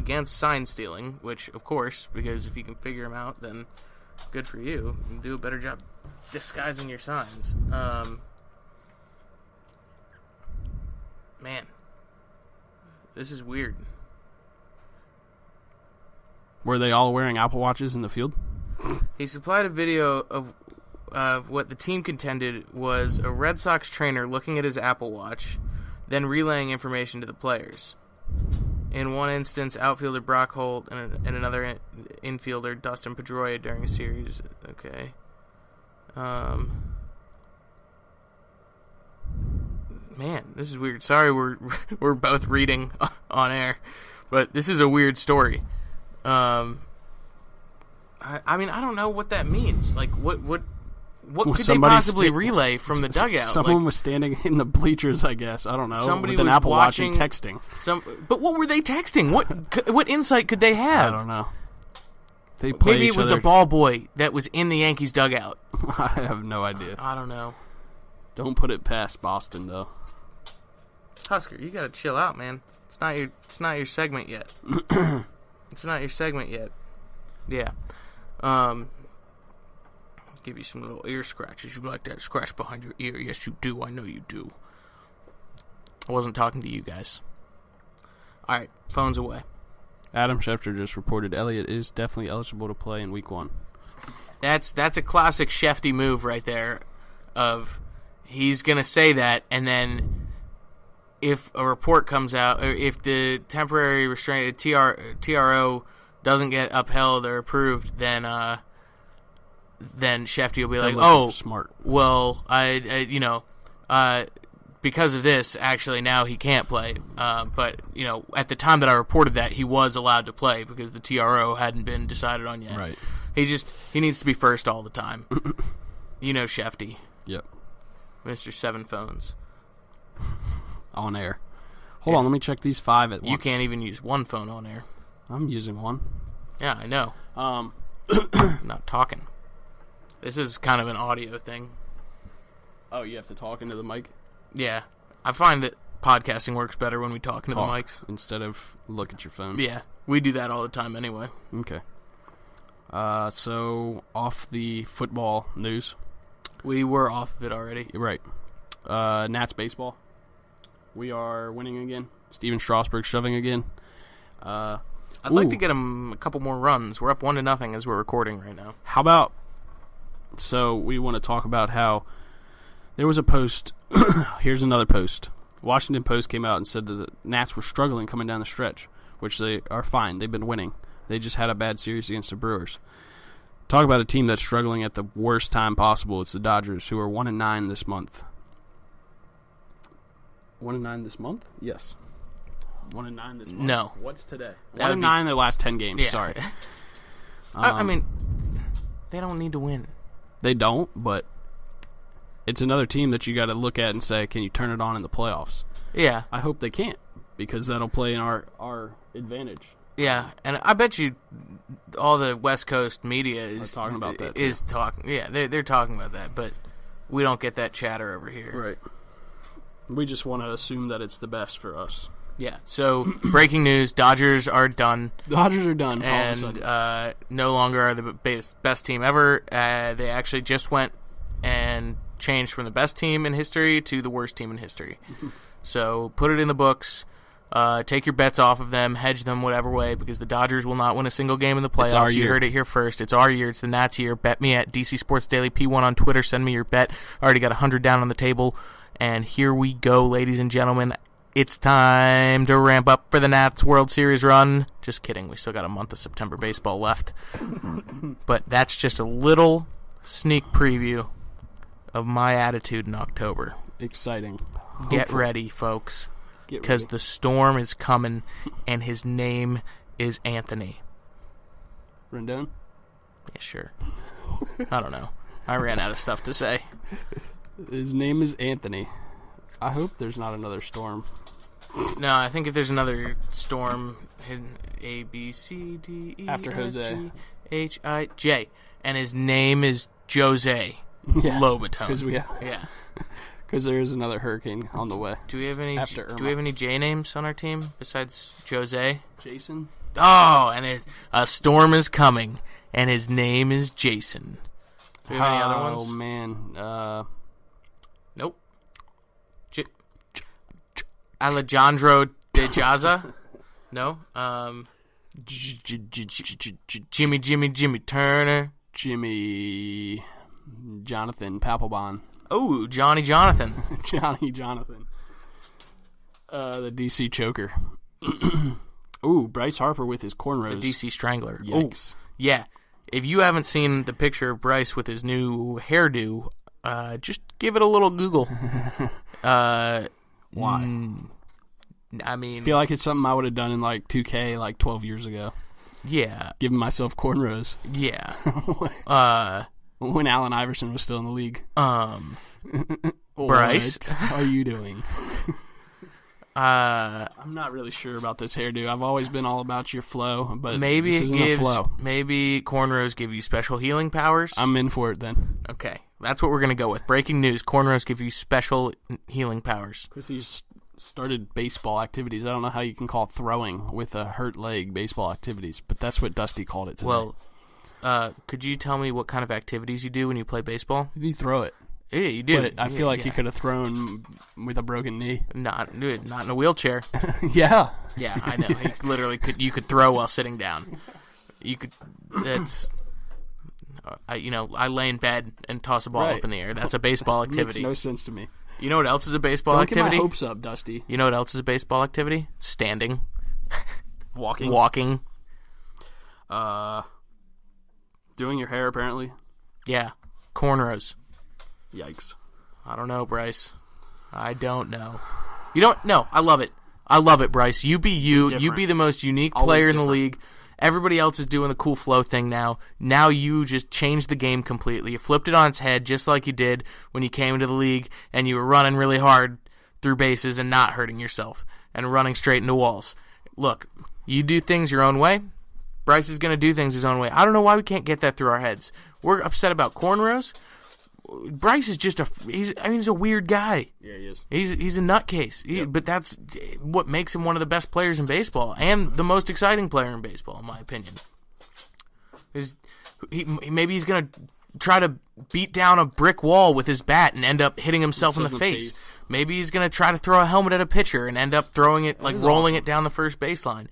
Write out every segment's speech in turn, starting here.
against sign stealing, which, of course, because if you can figure them out, then good for you. You can do a better job disguising your signs. Man, this is weird. Were they all wearing Apple Watches in the field? He supplied a video of what the team contended was a Red Sox trainer looking at his Apple Watch, then relaying information to the players. In one instance, outfielder Brock Holt and another infielder Dustin Pedroia during a series. Okay. Man, this is weird. Sorry, we're both reading on air, but this is a weird story. I mean, I don't know what that means. Like, what could they possibly relay from the dugout? Someone was standing in the bleachers, I guess. I don't know. Somebody with an was Apple watching, Watch and texting. But what were they texting? What insight could they have? I don't know. Maybe it was the ball boy that was in the Yankees dugout. I have no idea. I don't know. Don't put it past Boston, though. Husker, you gotta chill out, man. It's not your segment yet. It's not your segment yet. Yeah. Give you some little ear scratches. You like that scratch behind your ear? Yes, you do. I know you do. I wasn't talking to you guys. All right, phones away. Adam Schefter just reported Elliott is definitely eligible to play in Week 1. That's a classic Shefty move right there. Of he's gonna say that, and then if a report comes out, or if the temporary restraint TRO doesn't get upheld or approved, then Shefty will be like, "Oh, smart. Well, because of this, actually now he can't play. But at the time that I reported that, he was allowed to play because the TRO hadn't been decided on yet. Right. He needs to be first all the time. Shefty. Yep. Mr. Seven Phones. On air. Hold on, let me check these 5 at once. You can't even use one phone on air. I'm using one. Yeah, I know. Not talking. This is kind of an audio thing. Oh, you have to talk into the mic? Yeah. I find that podcasting works better when we talk into the mics. Instead of look at your phone. Yeah. We do that all the time anyway. Okay. So, off the football news. We were off of it already. Right. Nats baseball. We are winning again. Steven Strasburg shoving again. I'd like to get him a couple more runs. We're up 1-0 as we're recording right now. How about... So, we want to talk about how there was a post. Here's another post. Washington Post came out and said that the Nats were struggling coming down the stretch, which they are fine. They've been winning. They just had a bad series against the Brewers. Talk about a team that's struggling at the worst time possible. It's the Dodgers, who are 1-9 this month. 1-9 this month? Yes. 1-9 this month? No. What's today? 1-9 in their last 10 games. Yeah. Sorry. I mean, they don't need to win. They don't, but it's another team that you got to look at and say, can you turn it on in the playoffs? Yeah. I hope they can't, because that'll play in our advantage. Yeah, and I bet you all the West Coast media is talking about that. They're talking about that, but we don't get that chatter over here. Right. We just want to assume that it's the best for us. Yeah. So breaking news: Dodgers are done. Dodgers are done, and no longer are the best team ever. They actually just went and changed from the best team in history to the worst team in history. So put it in the books. Take your bets off of them, hedge them whatever way, because the Dodgers will not win a single game in the playoffs. You heard it here first. It's our year. It's the Nats year. Bet me at DC Sports Daily P1 on Twitter. Send me your bet. Already got 100 down on the table. And here we go, ladies and gentlemen. It's time to ramp up for the Nats World Series run. Just kidding. We still got a month of September baseball left. But that's just a little sneak preview of my attitude in October. Exciting. Get ready, folks. Because the storm is coming, and his name is Anthony. Rendon? Yeah, sure. I don't know. I ran out of stuff to say. His name is Anthony. I hope there's not another storm. No, I think if there's another storm, A, B, C, D, E, after Jose. H, I, J. And his name is Jose Lobotone. Yeah. Because there is another hurricane on the way. Do we have any? After Irma. Do we have any J names on our team besides Jose? Jason? Oh, and a storm is coming, and his name is Jason. Do we have any other ones? Oh man, Nope. Alejandro De Jaza? No. Jimmy Turner. Jimmy Jonathan Papelbon. Oh, Johnny Jonathan. Johnny Jonathan. The DC choker. Ooh, Bryce Harper with his cornrows. The DC Strangler. Yikes. Ooh, yeah. If you haven't seen the picture of Bryce with his new hairdo, just give it a little Google. Why? I mean, I feel like it's something I would have done in like 2K like 12 years ago. Yeah. Giving myself cornrows. Yeah. When Allen Iverson was still in the league. Bryce, what are you doing? I'm not really sure about this hairdo. I've always been all about your flow, but maybe this it isn't gives. a flow. Maybe cornrows give you special healing powers. I'm in for it then. Okay, that's what we're gonna go with. Breaking news: cornrows give you special healing powers. Because he's started baseball activities. I don't know how you can call throwing with a hurt leg baseball activities, but that's what Dusty called it today. Well, could you tell me what kind of activities you do when you play baseball? You throw it. Yeah, you do. But I feel like you could have thrown with a broken knee. Not in a wheelchair. Yeah. Yeah, I know. You could throw while sitting down. You could. That's. I lay in bed and toss a ball up in the air. That's a baseball activity. Makes no sense to me. You know what else is a baseball Don't activity? Get my hopes up, Dusty. You know what else is a baseball activity? Standing. Walking. Doing your hair, apparently. Yeah. Cornrows. Yikes. I don't know, Bryce. I don't know. You don't? No, I love it. I love it, Bryce. You be you. Different. You be the most unique Always player in different. the league. Everybody else is doing the cool flow thing now. Now you just changed the game completely. You flipped it on its head just like you did when you came into the league and you were running really hard through bases and not hurting yourself and running straight into walls. Look, you do things your own way. Bryce is going to do things his own way. I don't know why we can't get that through our heads. We're upset about cornrows. Bryce is just he's a weird guy. Yeah, he is. He's a nutcase. But that's what makes him one of the best players in baseball and the most exciting player in baseball, in my opinion. Maybe he's going to try to beat down a brick wall with his bat and end up hitting himself in the face. Maybe he's going to try to throw a helmet at a pitcher and end up throwing it, rolling it down the first baseline.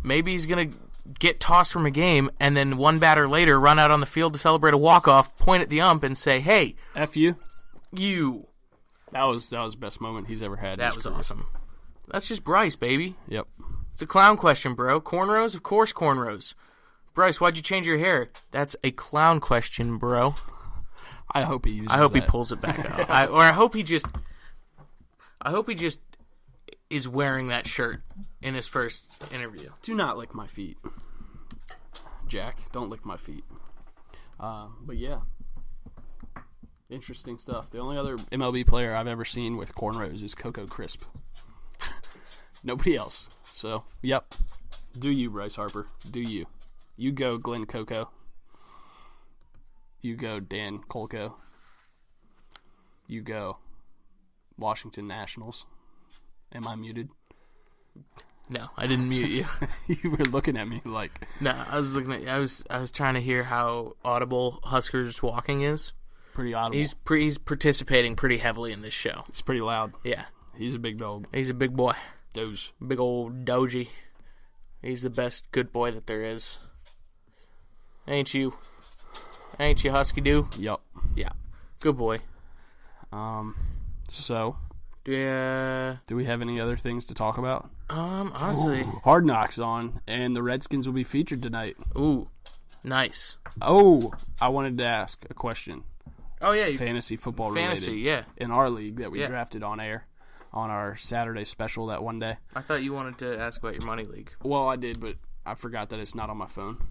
Maybe he's going to get tossed from a game and then one batter later run out on the field to celebrate a walk-off, point at the ump and say, "Hey, F you." You. That was the best moment he's ever had. That was awesome. That's just Bryce, baby. Yep. It's a clown question, bro. Cornrows? Of course cornrows. Bryce, why'd you change your hair? That's a clown question, bro. I hope he uses I hope that. he pulls it back out. I hope he just is wearing that shirt in his first interview. Do not lick my feet. Jack, don't lick my feet. But yeah. Interesting stuff. The only other MLB player I've ever seen with cornrows is Coco Crisp. Nobody else. So, yep. Do you, Bryce Harper. Do you. You go, Glenn Coco. You go, Dan Colco. You go, Washington Nationals. Am I muted? No, I didn't mute you. You were looking at me like... No, I was looking at you. I was trying to hear how audible Huskers walking is. Pretty audible. He's participating pretty heavily in this show. It's pretty loud. Yeah. He's a big dog. He's a big boy. Doge. Big old Doji. He's the best good boy that there is. Ain't you? Ain't you, Husker-Do? Yup. Yeah. Good boy. So... Do we have any other things to talk about? Honestly. Ooh, Hard Knocks on, and the Redskins will be featured tonight. Ooh, nice. Oh, I wanted to ask a question. Oh, yeah. Fantasy football Fantasy, related. yeah. In our league that we drafted on air on our Saturday special that one day. I thought you wanted to ask about your money league. Well, I did, but I forgot that it's not on my phone.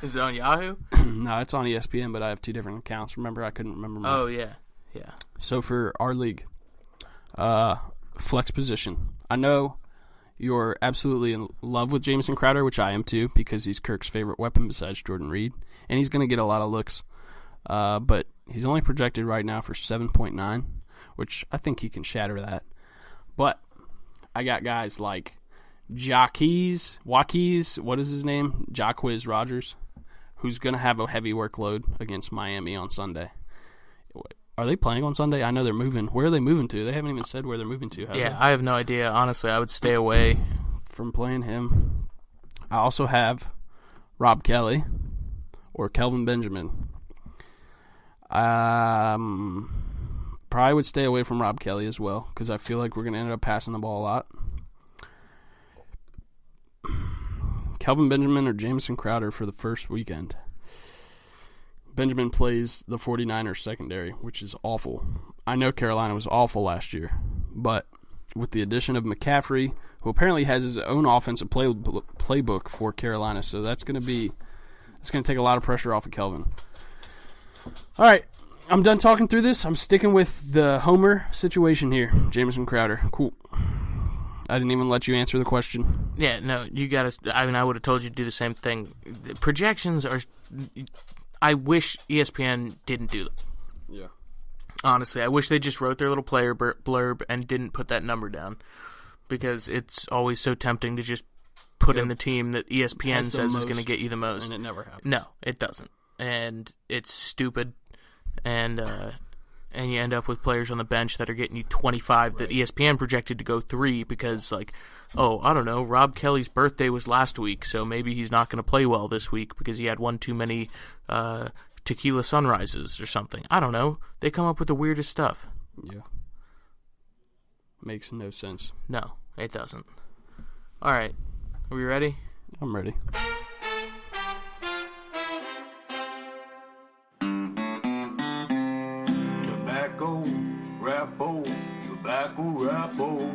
Is it on Yahoo? No, it's on ESPN, but I have two different accounts. Remember, I couldn't remember mine. Oh, yeah. Yeah. So for our league, flex position. I know you're absolutely in love with Jamison Crowder, which I am too, because he's Kirk's favorite weapon besides Jordan Reed, and he's going to get a lot of looks. But He's only projected right now for 7.9, which I think he can shatter that. But I got guys like Jaquiz, what is his name? Jaquiz Rogers, who's going to have a heavy workload against Miami on Sunday. Are they playing on Sunday? I know they're moving. Where are they moving to? They haven't even said where they're moving to, have they? I have no idea. Honestly, I would stay away from playing him. I also have Rob Kelly or Kelvin Benjamin. Probably would stay away from Rob Kelly as well because I feel like we're going to end up passing the ball a lot. Kelvin Benjamin or Jamison Crowder for the first weekend. Benjamin plays the 49ers secondary, which is awful. I know Carolina was awful last year, but with the addition of McCaffrey, who apparently has his own offensive playbook for Carolina, so it's going to take a lot of pressure off of Kelvin. All right, I'm done talking through this. I'm sticking with the Homer situation here. Jamison Crowder, cool. I didn't even let you answer the question. Yeah, no, you got to. I mean, I would have told you to do the same thing. The projections are. I wish ESPN didn't do them. Yeah. Honestly, I wish they just wrote their little player blurb and didn't put that number down, because it's always so tempting to just put in the team that ESPN says is going to get you the most. And it never happens. No, it doesn't. And it's stupid. And you end up with players on the bench that are getting you 25 that ESPN projected to go 3 because, like, oh, I don't know, Rob Kelly's birthday was last week, so maybe he's not going to play well this week because he had one too many tequila sunrises or something. I don't know. They come up with the weirdest stuff. Yeah. Makes no sense. No, it doesn't. All right. Are we ready? I'm ready. Tobacco, rappo, tobacco, rappo.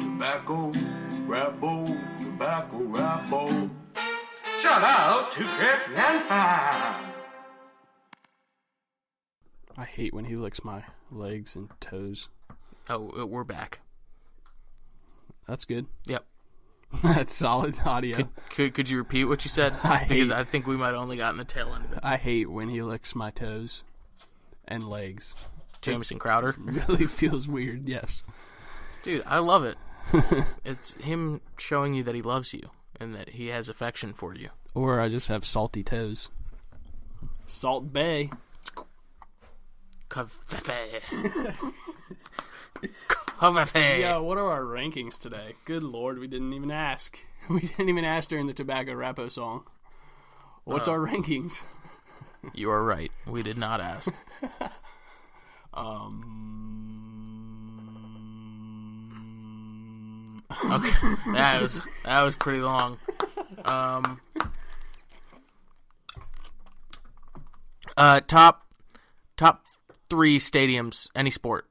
Tobacco, rappo, tobacco, rappo. Shout out to Chris Lansford. I hate when he licks my legs and toes. Oh, we're back. That's good. Yep. That's solid audio. Could you repeat what you said? I think we might have only gotten the tail end of it. I hate when he licks my toes and legs. Jamison Crowder? Really feels weird, yes. Dude, I love it. It's him showing you that he loves you and that he has affection for you. Or I just have salty toes. Salt Bay. Yeah, what are our rankings today? Good Lord, we didn't even ask. We didn't even ask during the Tobacco Rappo song. What's our rankings? You are right. We did not ask. Okay, that was pretty long. Top 3 stadiums, any sport.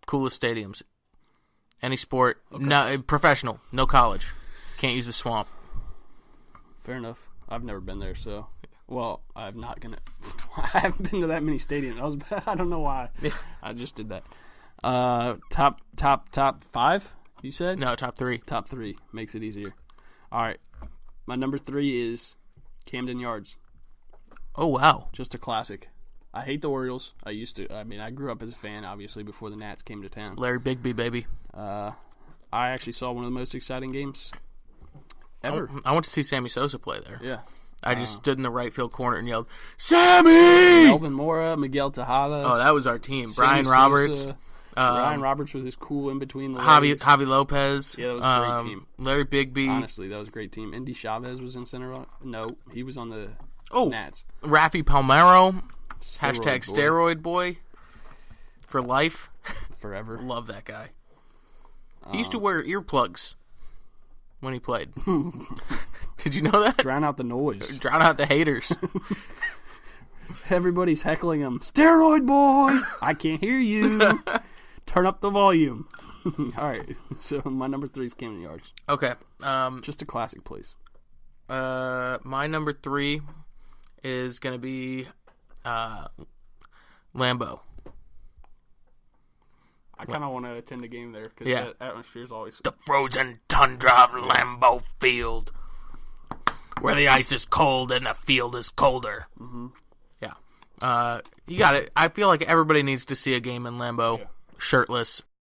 Coolest stadiums, any sport. Okay. No professional, no college. Can't use the swamp. Fair enough. I've never been there, so. Well, I haven't been to that many stadiums. I don't know why. Yeah. I just did that. Top 5. You said? No, top 3. Top 3 makes it easier. All right, my number 3 is Camden Yards. Oh wow, just a classic. I hate the Orioles. I grew up as a fan, obviously, before the Nats came to town. Larry Bigby, baby. I actually saw one of the most exciting games ever. I went to see Sammy Sosa play there. Yeah. I just stood in the right field corner and yelled, Sammy! Melvin Mora, Miguel Tejada. Oh, that was our team. Brian Roberts. Ryan Roberts with his cool in between the legs. Javi Lopez. Yeah, that was a great team. Larry Bigby. Honestly, that was a great team. Indy Chavez was in center. No, he was on the Nats. Rafi Palmeiro. Steroid boy. For life. Forever. Love that guy. He used to wear earplugs when he played. Did you know that? Drown out the noise. Drown out the haters. Everybody's heckling him. Steroid boy! I can't hear you. Turn up the volume. All right. So my number 3 is Camden Yards. Okay. Just a classic place. My number 3 is going to be Lambeau. I kind of want to attend a game there because that atmosphere is always... The frozen tundra of Lambeau Field. where the ice is cold and the field is colder. Mm-hmm. Yeah. You got it. I feel like everybody needs to see a game in Lambeau shirtless.